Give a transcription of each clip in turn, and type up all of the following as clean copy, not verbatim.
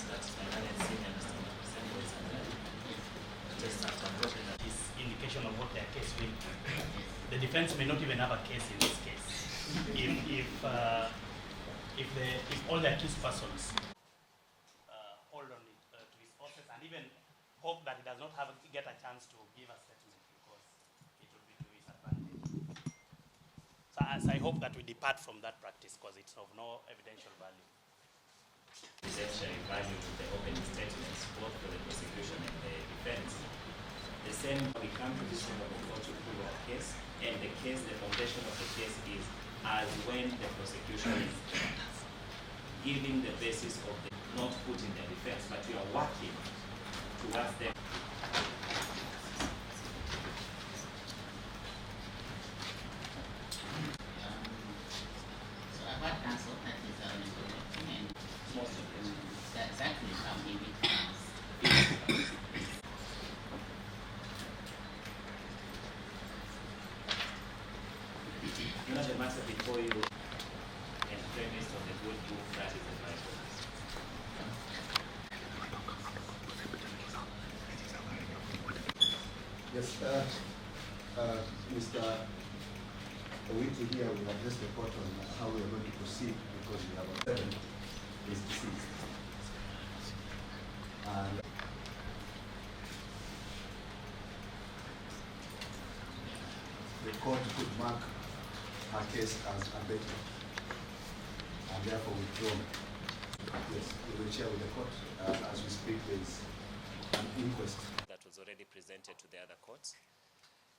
that my learned senior Mr. Mackenzie is just appropriate that is indication of what their case will be. The defense may not even have a case in this case. If all the accused persons hold on to his office and even hope that he does not get a chance to give a statement because it will be to his advantage. So as I hope that we depart from that practice because it's of no evidential value. Evidentiary value to the opening statements, both for the prosecution and the defense. The same, we come to this honorable court to prove our case, and the foundation of the case is as when the prosecution is giving the basis of the not putting the defense, but you are working towards them. So I've had counsel that is and Most of them. that's actually how we You know the matter before you and premise on the good book that is the Bible. Yes, Mr. Wiki here will address the court on how we are going to proceed because we have a 7 is deceased. And the court could mark her case as abated and therefore withdrawn. Yes, we will share with the court. As we speak, there is an inquest That was already presented to the other courts.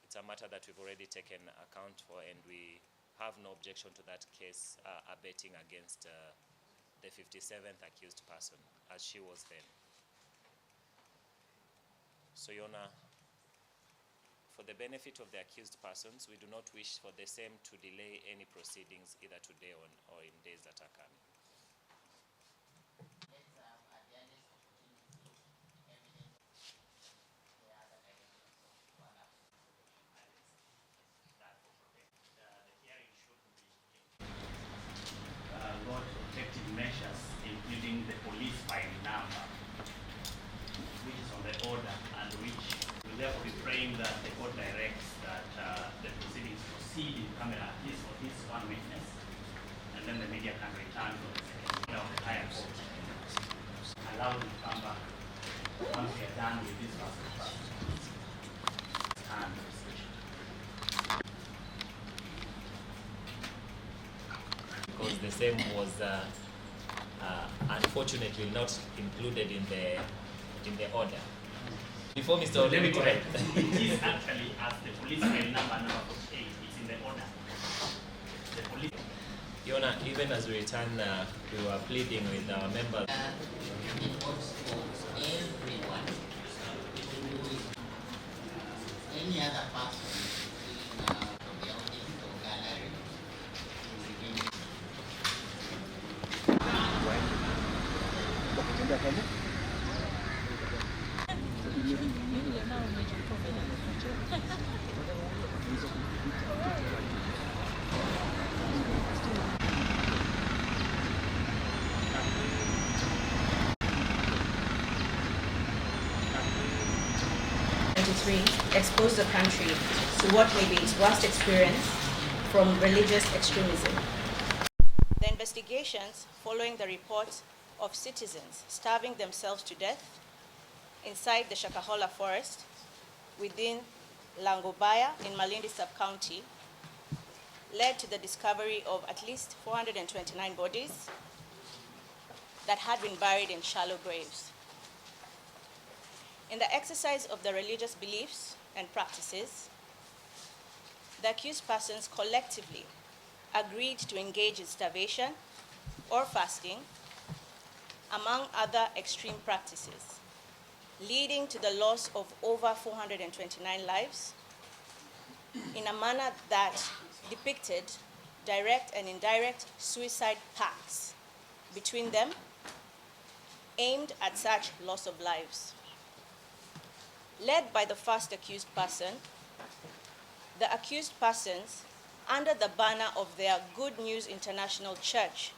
It's a matter that we've already taken account for, and we have no objection to that case abating against the 57th accused person, as she was then. So, Your Honor, for the benefit of the accused persons, we do not wish for the same to delay any proceedings either today or in days that are coming. Protective measures, including the police file number, which is on the order, and which will therefore be praying that the court directs that the proceedings proceed in camera, at least for this one witness, and then the media can return to the second of the higher court. Allow them to come back once we are done with this first part. And because the same was unfortunately not included in the order. Before Mr. So let me Odemi, correct. It is actually as the police file number 48. It's in the order. The police. Your Honor, even as we return, we were pleading with our members. it works for everyone who is any other person from the audience or gallery who is being expose the country to what may be its worst experience from religious extremism. The investigations following the report of citizens starving themselves to death inside the Shakahola'S forest within Langobaya in Malindi sub-county led to the discovery of at least 429 bodies that had been buried in shallow graves. In the exercise of their religious beliefs and practices, the accused persons collectively agreed to engage in starvation or fasting, among other extreme practices, leading to the loss of over 429 lives in a manner that depicted direct and indirect suicide pacts between them aimed at such loss of lives. Led by the first accused person, the accused persons, under the banner of their Good News International Church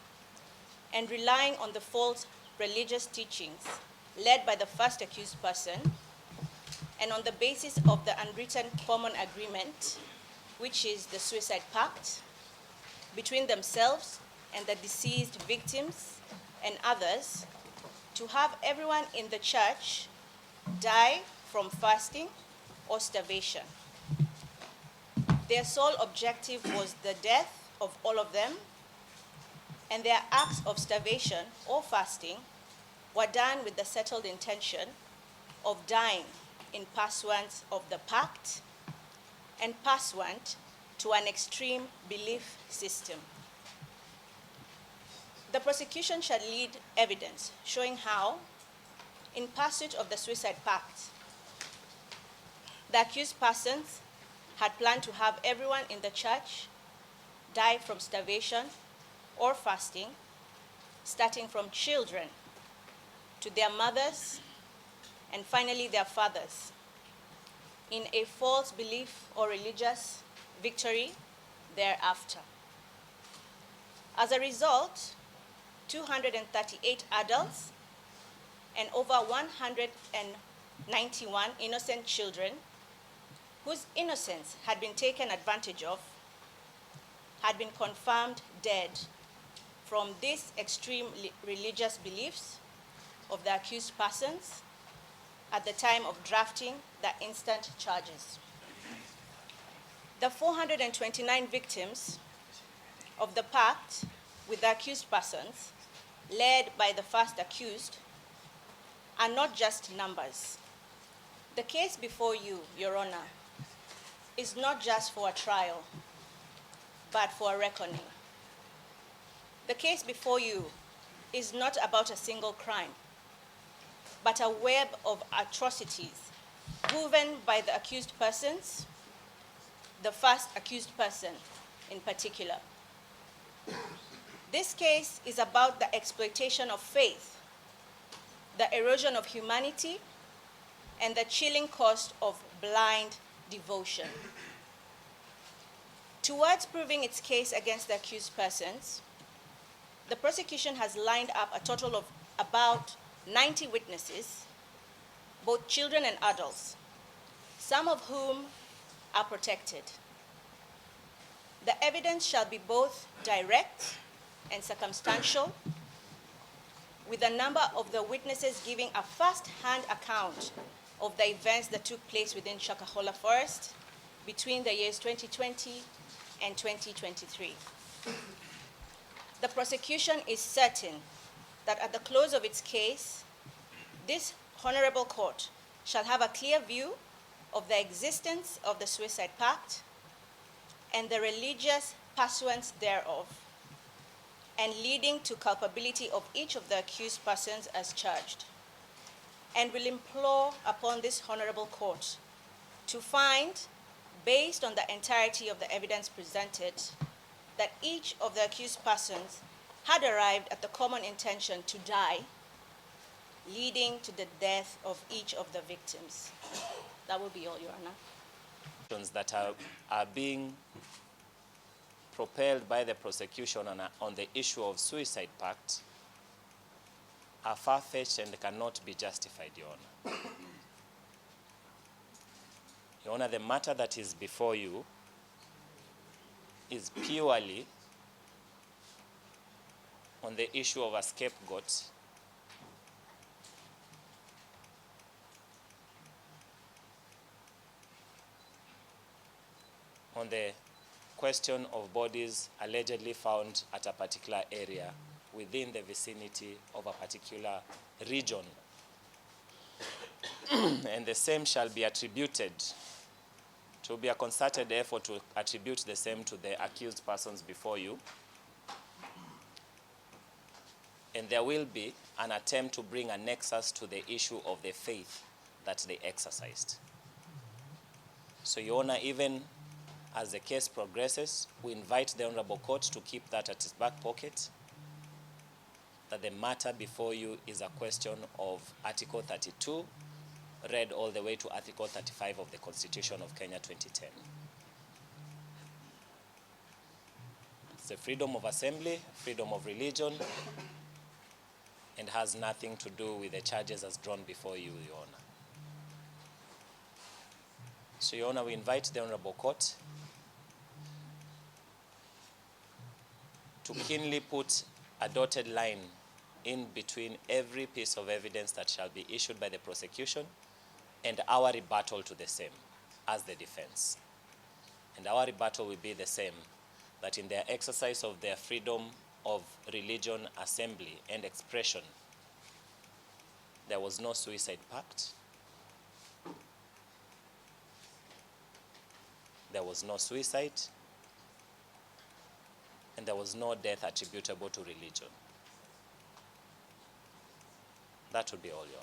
and relying on the false religious teachings led by the first accused person, and on the basis of the unwritten common agreement, which is the suicide pact, between themselves and the deceased victims and others, to have everyone in the church die from fasting or starvation. Their sole objective was the death of all of them, and their acts of starvation or fasting were done with the settled intention of dying in pursuance of the pact and pursuant to an extreme belief system. The prosecution shall lead evidence showing how, in pursuit of the suicide pact, the accused persons had planned to have everyone in the church die from starvation or fasting, starting from children to their mothers and finally their fathers, in a false belief or religious victory thereafter. As a result, 238 adults and over 191 innocent children, whose innocence had been taken advantage of, had been confirmed dead from these extreme religious beliefs of the accused persons at the time of drafting the instant charges. The 429 victims of the pact with the accused persons, led by the first accused, are not just numbers. The case before you, Your Honor, is not just for a trial, but for a reckoning. The case before you is not about a single crime, but a web of atrocities woven by the accused persons, the first accused person in particular. This case is about the exploitation of faith, the erosion of humanity, and the chilling cost of blind devotion. Towards proving its case against the accused persons, the prosecution has lined up a total of about 90 witnesses, both children and adults, some of whom are protected. The evidence shall be both direct and circumstantial, with a number of the witnesses giving a first-hand account of the events that took place within Shakahola Forest between the years 2020 and 2023. The prosecution is certain that at the close of its case, this honorable court shall have a clear view of the existence of the suicide pact and the religious pursuance thereof, and leading to culpability of each of the accused persons as charged, and will implore upon this honorable court to find, based on the entirety of the evidence presented, that each of the accused persons had arrived at the common intention to die, leading to the death of each of the victims. That will be all, Your Honor. That are being propelled by the prosecution on the issue of suicide pact are far-fetched and cannot be justified, Your Honor. Your Honor, the matter that is before you is purely on the issue of a scapegoat on the question of bodies allegedly found at a particular area within the vicinity of a particular region. And the same shall be attributed, to be a concerted effort to attribute the same to the accused persons before you. And there will be an attempt to bring a nexus to the issue of the faith that they exercised. So, Your Honor, even as the case progresses, we invite the Honorable Court to keep that at its back pocket, that the matter before you is a question of Article 32, read all the way to Article 35 of the Constitution of Kenya 2010. It's the freedom of assembly, freedom of religion, and has nothing to do with the charges as drawn before you, Your Honor. So, Your Honor, we invite the Honorable Court to keenly put a dotted line in between every piece of evidence that shall be issued by the prosecution and our rebuttal to the same as the defense. And our rebuttal will be the same, that in their exercise of their freedom of religion, assembly, and expression, there was no suicide pact, there was no suicide, and there was no death attributable to religion. That would be all, Your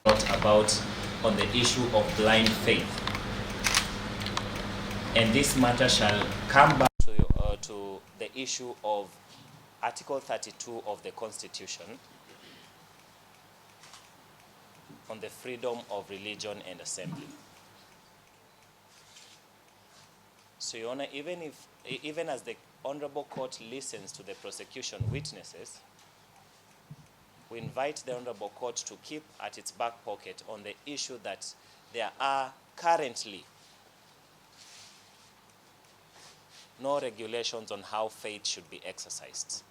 Honor. Not about on the issue of blind faith. And this matter shall come back to the issue of Article 32 of the Constitution on the freedom of religion and assembly. So, Your Honor, even as the Honorable Court listens to the prosecution witnesses, we invite the Honorable Court to keep at its back pocket on the issue that there are currently no regulations on how faith should be exercised.